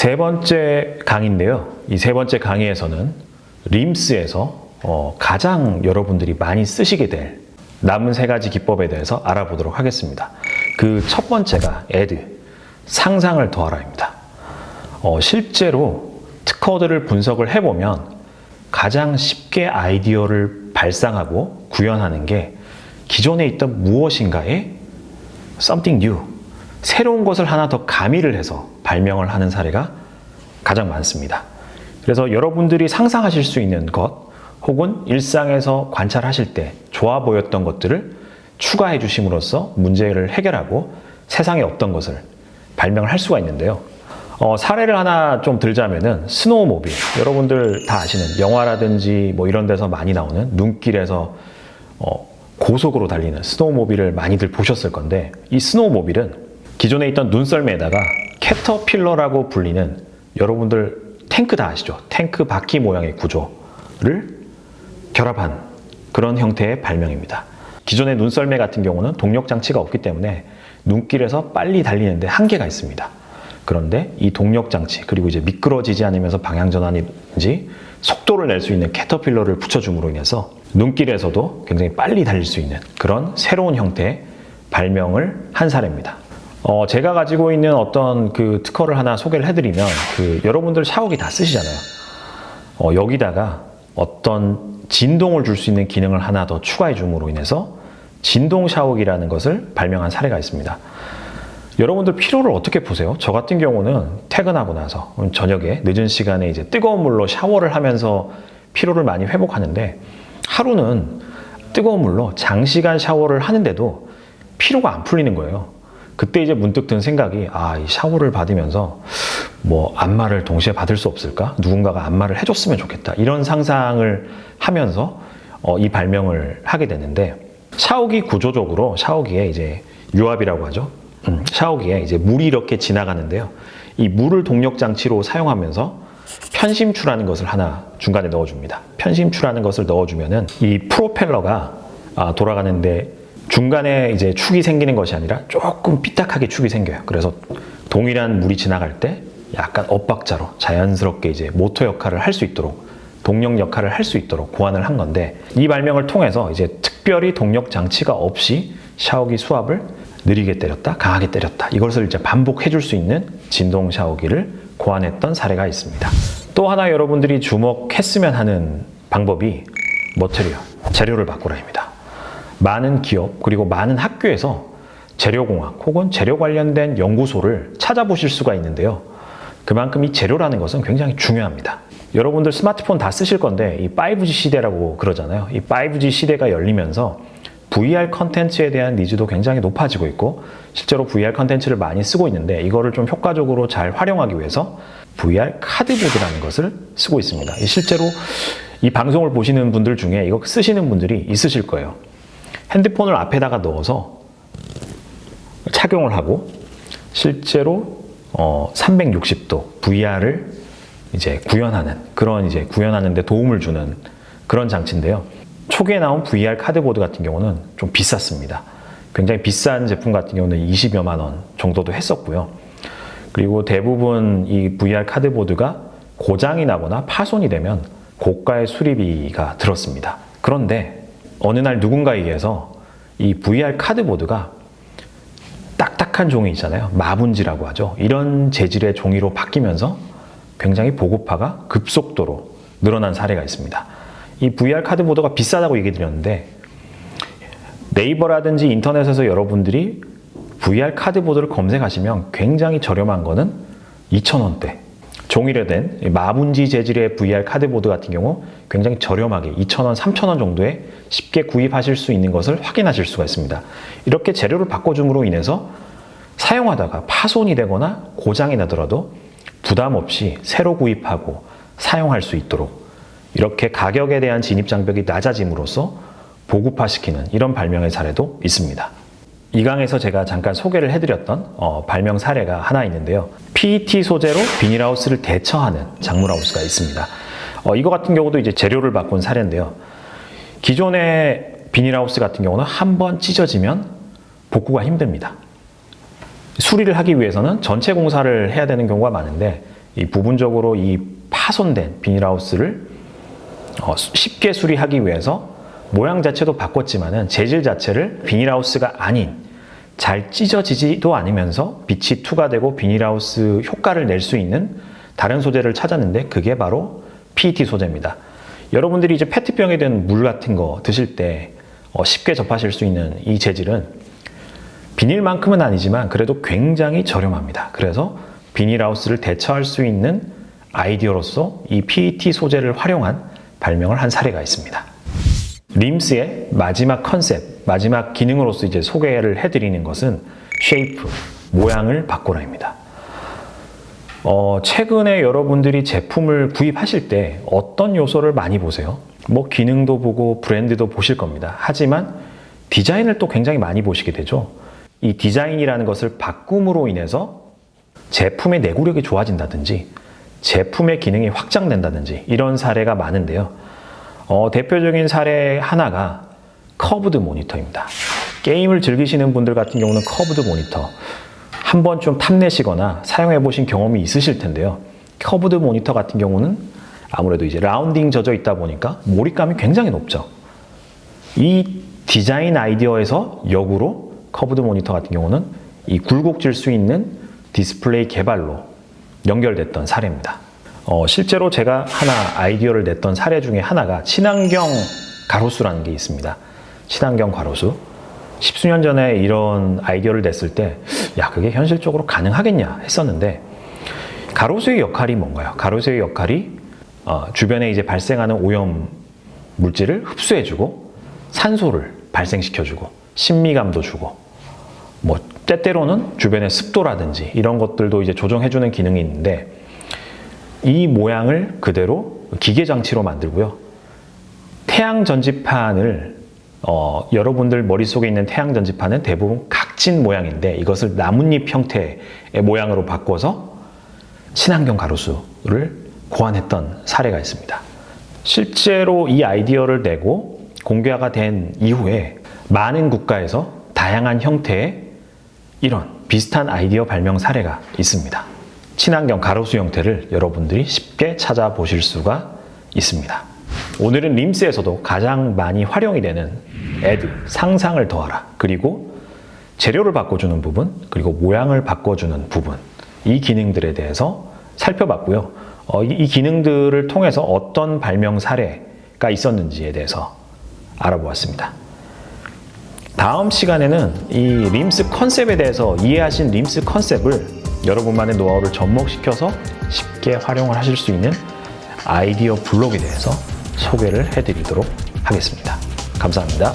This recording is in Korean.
세 번째 강의인데요. 이 세 번째 강의에서는 림스에서 가장 여러분들이 많이 쓰시게 될 남은 세 가지 기법에 대해서 알아보도록 하겠습니다. 그 첫 번째가 add, 상상을 더하라입니다. 실제로 특허들을 분석을 해보면 가장 쉽게 아이디어를 발상하고 구현하는 게 기존에 있던 무엇인가에 something new, 새로운 것을 하나 더 가미를 해서 발명을 하는 사례가 가장 많습니다. 그래서 여러분들이 상상하실 수 있는 것 혹은 일상에서 관찰하실 때 좋아 보였던 것들을 추가해 주심으로써 문제를 해결하고 세상에 없던 것을 발명을 할 수가 있는데요. 사례를 하나 좀 들자면은 스노우모빌, 여러분들 다 아시는 영화라든지 뭐 이런 데서 많이 나오는 눈길에서 고속으로 달리는 스노우모빌을 많이들 보셨을 건데, 이 스노우모빌은 기존에 있던 눈썰매에다가 캐터필러라고 불리는, 여러분들 탱크 다 아시죠? 탱크 바퀴 모양의 구조를 결합한 그런 형태의 발명입니다. 기존의 눈썰매 같은 경우는 동력 장치가 없기 때문에 눈길에서 빨리 달리는데 한계가 있습니다. 그런데 이 동력 장치, 그리고 이제 미끄러지지 않으면서 방향 전환이든지 속도를 낼 수 있는 캐터필러를 붙여줌으로 인해서 눈길에서도 굉장히 빨리 달릴 수 있는 그런 새로운 형태의 발명을 한 사례입니다. 제가 가지고 있는 어떤 그 특허를 하나 소개를 해드리면, 여러분들 샤워기 다 쓰시잖아요. 여기다가 어떤 진동을 줄 수 있는 기능을 하나 더 추가해 줌으로 인해서 진동 샤워기라는 것을 발명한 사례가 있습니다. 여러분들 피로를 어떻게 푸세요? 저 같은 경우는 퇴근하고 나서 저녁에 늦은 시간에 이제 뜨거운 물로 샤워를 하면서 피로를 많이 회복하는데, 하루는 뜨거운 물로 장시간 샤워를 하는데도 피로가 안 풀리는 거예요. 그때 이제 문득 든 생각이, 이 샤워를 받으면서 뭐 안마를 동시에 받을 수 없을까? 누군가가 안마를 해줬으면 좋겠다. 이런 상상을 하면서 이 발명을 하게 되는데, 샤워기 구조적으로 샤워기에 이제 유압이라고 하죠. 샤워기에 이제 물이 이렇게 지나가는데요. 이 물을 동력 장치로 사용하면서 편심추라는 것을 하나 중간에 넣어줍니다. 편심추라는 것을 넣어주면은 이 프로펠러가 돌아가는데 중간에 이제 축이 생기는 것이 아니라 조금 삐딱하게 축이 생겨요. 그래서 동일한 물이 지나갈 때 약간 엇박자로 자연스럽게 이제 모터 역할을 할 수 있도록, 동력 역할을 할 수 있도록 고안을 한 건데, 이 발명을 통해서 이제 특별히 동력 장치가 없이 샤워기 수압을 느리게 때렸다, 강하게 때렸다, 이것을 이제 반복해 줄 수 있는 진동 샤워기를 고안했던 사례가 있습니다. 또 하나 여러분들이 주목했으면 하는 방법이 머테리얼, 재료를 바꾸라입니다. 많은 기업 그리고 많은 학교에서 재료공학 혹은 재료 관련된 연구소를 찾아보실 수가 있는데요. 그만큼 이 재료라는 것은 굉장히 중요합니다. 여러분들 스마트폰 다 쓰실 건데, 이 5G 시대라고 그러잖아요. 이 5G 시대가 열리면서 VR 컨텐츠에 대한 니즈도 굉장히 높아지고 있고, 실제로 VR 컨텐츠를 많이 쓰고 있는데, 이거를 좀 효과적으로 잘 활용하기 위해서 VR 카드보드라는 것을 쓰고 있습니다. 실제로 이 방송을 보시는 분들 중에 이거 쓰시는 분들이 있으실 거예요. 핸드폰을 앞에다가 넣어서 착용을 하고 실제로 360도 VR을 이제 구현하는, 그런 이제 구현하는 데 도움을 주는 그런 장치인데요. 초기에 나온 VR 카드보드 같은 경우는 좀 비쌌습니다. 굉장히 비싼 제품 같은 경우는 20여만 원 정도도 했었고요. 그리고 대부분 이 VR 카드보드가 고장이 나거나 파손이 되면 고가의 수리비가 들었습니다. 그런데 어느 날 누군가에게서 이 VR 카드보드가 딱딱한 종이 있잖아요. 마분지라고 하죠. 이런 재질의 종이로 바뀌면서 굉장히 보급화가 급속도로 늘어난 사례가 있습니다. 이 VR 카드보드가 비싸다고 얘기 드렸는데, 네이버라든지 인터넷에서 여러분들이 VR 카드보드를 검색하시면 굉장히 저렴한 거는 2,000원대, 종이로 된 마분지 재질의 VR 카드보드 같은 경우 굉장히 저렴하게 2,000원, 3,000원 정도에 쉽게 구입하실 수 있는 것을 확인하실 수가 있습니다. 이렇게 재료를 바꿔줌으로 인해서 사용하다가 파손이 되거나 고장이 나더라도 부담 없이 새로 구입하고 사용할 수 있도록, 이렇게 가격에 대한 진입장벽이 낮아짐으로써 보급화시키는 이런 발명의 사례도 있습니다. 이 강에서 제가 잠깐 소개를 해드렸던 발명 사례가 하나 있는데요. PET 소재로 비닐하우스를 대처하는 작물하우스가 있습니다. 이거 같은 경우도 이제 재료를 바꾼 사례인데요. 기존의 비닐하우스 같은 경우는 한번 찢어지면 복구가 힘듭니다. 수리를 하기 위해서는 전체 공사를 해야 되는 경우가 많은데, 이 부분적으로 이 파손된 비닐하우스를 쉽게 수리하기 위해서 모양 자체도 바꿨지만은 재질 자체를 비닐하우스가 아닌 잘 찢어지지도 않으면서 빛이 투과되고 비닐하우스 효과를 낼 수 있는 다른 소재를 찾았는데 그게 바로 PET 소재입니다. 여러분들이 이제 페트병에 든 물 같은 거 드실 때 쉽게 접하실 수 있는 이 재질은 비닐만큼은 아니지만 그래도 굉장히 저렴합니다. 그래서 비닐하우스를 대처할 수 있는 아이디어로서 이 PET 소재를 활용한 발명을 한 사례가 있습니다. 림스의 마지막 컨셉, 마지막 기능으로서 이제 소개를 해드리는 것은 쉐이프, 모양을 바꾸라입니다. 최근에 여러분들이 제품을 구입하실 때 어떤 요소를 많이 보세요? 뭐 기능도 보고 브랜드도 보실 겁니다. 하지만 디자인을 또 굉장히 많이 보시게 되죠. 이 디자인이라는 것을 바꿈으로 인해서 제품의 내구력이 좋아진다든지 제품의 기능이 확장된다든지 이런 사례가 많은데요. 대표적인 사례 하나가 커브드 모니터입니다. 게임을 즐기시는 분들 같은 경우는 커브드 모니터 한 번 좀 탐내시거나 사용해 보신 경험이 있으실 텐데요. 커브드 모니터 같은 경우는 아무래도 이제 라운딩 져져 있다 보니까 몰입감이 굉장히 높죠. 이 디자인 아이디어에서 역으로 커브드 모니터 같은 경우는 이 굴곡질 수 있는 디스플레이 개발로 연결됐던 사례입니다. 실제로 제가 하나 아이디어를 냈던 사례 중에 하나가 친환경 가로수라는 게 있습니다. 친환경 가로수. 10수년 전에 이런 아이디어를 냈을 때, 야, 그게 현실적으로 가능하겠냐 했었는데, 가로수의 역할이 뭔가요? 가로수의 역할이 주변에 이제 발생하는 오염 물질을 흡수해주고, 산소를 발생시켜주고, 신미감도 주고, 뭐, 때때로는 주변의 습도라든지 이런 것들도 이제 조정해주는 기능이 있는데, 이 모양을 그대로 기계 장치로 만들고요. 태양 전지판을 여러분들 머릿속에 있는 태양 전지판은 대부분 각진 모양인데 이것을 나뭇잎 형태의 모양으로 바꿔서 친환경 가로수를 고안했던 사례가 있습니다. 실제로 이 아이디어를 내고 공개가 된 이후에 많은 국가에서 다양한 형태의 이런 비슷한 아이디어 발명 사례가 있습니다. 친환경 가로수 형태를 여러분들이 쉽게 찾아보실 수가 있습니다. 오늘은 림스에서도 가장 많이 활용이 되는 add, 상상을 더하라, 그리고 재료를 바꿔주는 부분, 그리고 모양을 바꿔주는 부분, 이 기능들에 대해서 살펴봤고요. 이 기능들을 통해서 어떤 발명 사례가 있었는지에 대해서 알아보았습니다. 다음 시간에는 이 림스 컨셉에 대해서 이해하신 림스 컨셉을 여러분만의 노하우를 접목시켜서 쉽게 활용을 하실 수 있는 아이디어 블록에 대해서 소개를 해드리도록 하겠습니다. 감사합니다.